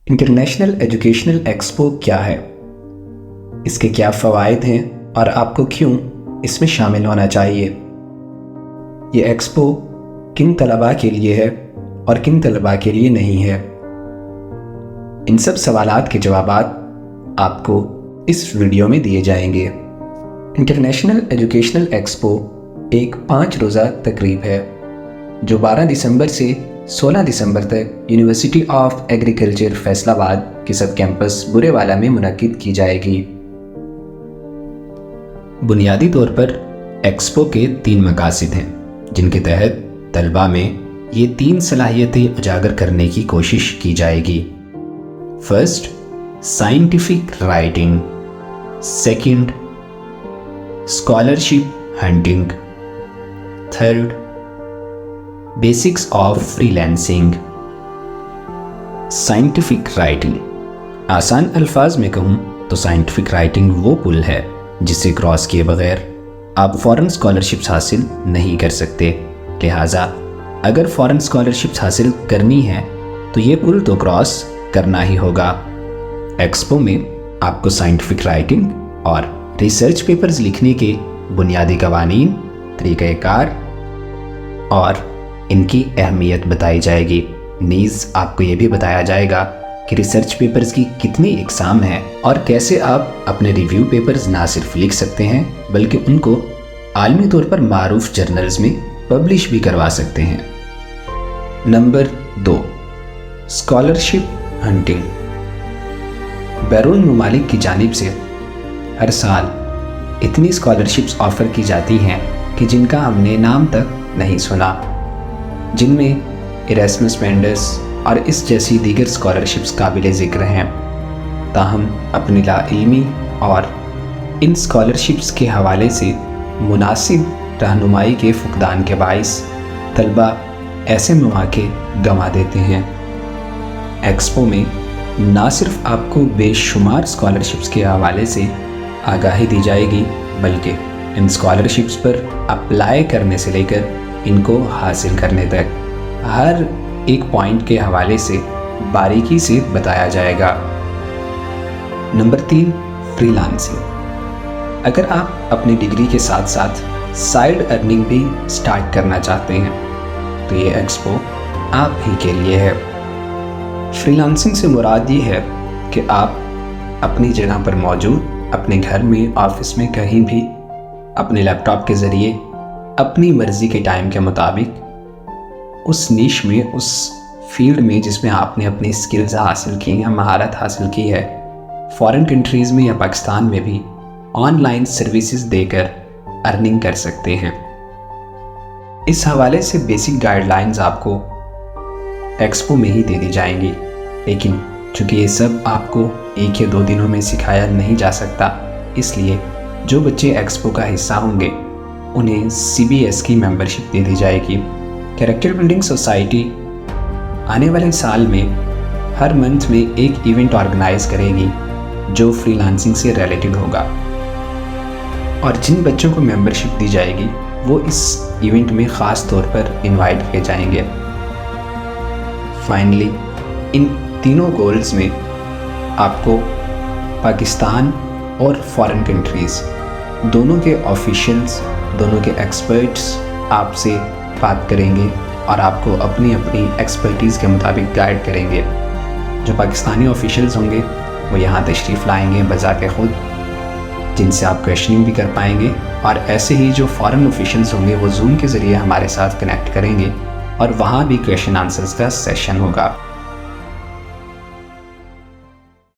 International educational expo کیا ہے؟ اس کے کیا فوائد ہیں اور آپ کو کیوں اس میں شامل ہونا چاہیے؟ یہ ایکسپو کن طلباء کے لیے ہے اور کن طلباء کے لیے نہیں ہے؟ ان سب سوالات کے جوابات آپ کو اس ویڈیو میں دیے جائیں گے۔ انٹرنیشنل ایجوکیشنل ایکسپو ایک 5 روزہ تقریب ہے جو 12 دسمبر سے 16 دسمبر تک یونیورسٹی آف ایگریکلچر فیصل آباد کے سب کیمپس برے والا میں منعقد کی جائے گی۔ بنیادی طور پر ایکسپو کے 3 مقاصد ہیں جن کے تحت طلباء میں یہ 3 صلاحیتیں اجاگر کرنے کی کوشش کی جائے گی۔ First, scientific writing, second, scholarship hunting, third, basics of free lancing. Scientific writing, آسان الفاظ میں کہوں تو سائنٹیفک رائٹنگ وہ پل ہے جسے کراس کیے بغیر آپ فورن اسکالرشپس حاصل نہیں کر سکتے، لہٰذا اگر فورن اسکالرشپس حاصل کرنی ہے تو یہ پل تو کراس کرنا ہی ہوگا۔ ایکسپو میں آپ کو سائنٹیفک رائٹنگ اور ریسرچ پیپرز لکھنے کے بنیادی قوانین، طریقہ کار اور ان کی اہمیت بتائی جائے گی۔ نیز آپ کو یہ بھی بتایا جائے گا کہ ریسرچ پیپرز کی کتنی اقسام ہیں اور کیسے آپ اپنے ریویو پیپرز نہ صرف لکھ سکتے ہیں بلکہ ان کو عالمی طور پر معروف جرنلز میں پبلش بھی کروا سکتے ہیں۔ Number 2، scholarship hunting. بیرون ممالک کی جانب سے ہر سال اتنی اسکالرشپس آفر کی جاتی ہیں کہ جن کا ہم نے نام تک نہیں سنا، جن میں ایراسمس مینڈس اور اس جیسی دیگر اسکالرشپس قابل ذکر ہیں۔ تاہم اپنی لا علمی اور ان اسکالرشپس کے حوالے سے مناسب رہنمائی کے فقدان کے باعث طلباء ایسے مواقع گنوا دیتے ہیں۔ ایکسپو میں نہ صرف آپ کو بے شمار اسکالرشپس کے حوالے سے آگاہی دی جائے گی بلکہ ان اسکالرشپس پر اپلائی کرنے سے لے کر ان کو حاصل کرنے تک ہر ایک پوائنٹ کے حوالے سے باریکی سے بتایا جائے گا۔ Number 3، free lancing. اگر آپ اپنی ڈگری کے ساتھ ساتھ سائیڈ ارننگ بھی سٹارٹ کرنا چاہتے ہیں تو یہ ایکسپو آپ ہی کے لیے ہے۔ فری لانسنگ سے مراد یہ ہے کہ آپ اپنی جگہ پر موجود اپنے گھر میں، آفس میں، کہیں بھی اپنے لیپ ٹاپ کے ذریعے اپنی مرضی کے ٹائم کے مطابق اس نیش میں، اس فیلڈ میں جس میں آپ نے اپنی سکلز حاصل کی ہیں، مہارت حاصل کی ہے، فارن کنٹریز میں یا پاکستان میں بھی آن لائن سروسز دے کر ارننگ کر سکتے ہیں۔ اس حوالے سے بیسک گائیڈ لائنز آپ کو ایکسپو میں ہی دے دی جائیں گی، لیکن چونکہ یہ سب آپ کو 1 یا 2 دنوں میں سکھایا نہیں جا سکتا، اس لیے جو بچے ایکسپو کا حصہ ہوں گے انہیں CBS کی ممبرشپ دے دی جائے گی۔ کیریکٹر بلڈنگ سوسائٹی آنے والے سال میں ہر منتھ میں ایک ایونٹ آرگنائز کرے گی جو فری لانسنگ سے ریلیٹڈ ہوگا، اور جن بچوں کو ممبرشپ دی جائے گی وہ اس ایونٹ میں خاص طور پر انوائٹ کیے جائیں گے۔ فائنلی ان تینوں گولز میں آپ کو پاکستان اور فارن کنٹریز دونوں کے آفیشلز، دونوں کے ایکسپرٹس آپ سے بات کریں گے اور آپ کو اپنی ایکسپرٹیز کے مطابق گائیڈ کریں گے۔ جو پاکستانی آفیشلز ہوں گے وہ یہاں تشریف لائیں گے بذات خود، جن سے آپ کویشننگ بھی کر پائیں گے، اور ایسے ہی جو فارن آفیشلز ہوں گے وہ زوم کے ذریعے ہمارے ساتھ کنیکٹ کریں گے اور وہاں بھی کویشچن آنسرز کا سیشن ہوگا۔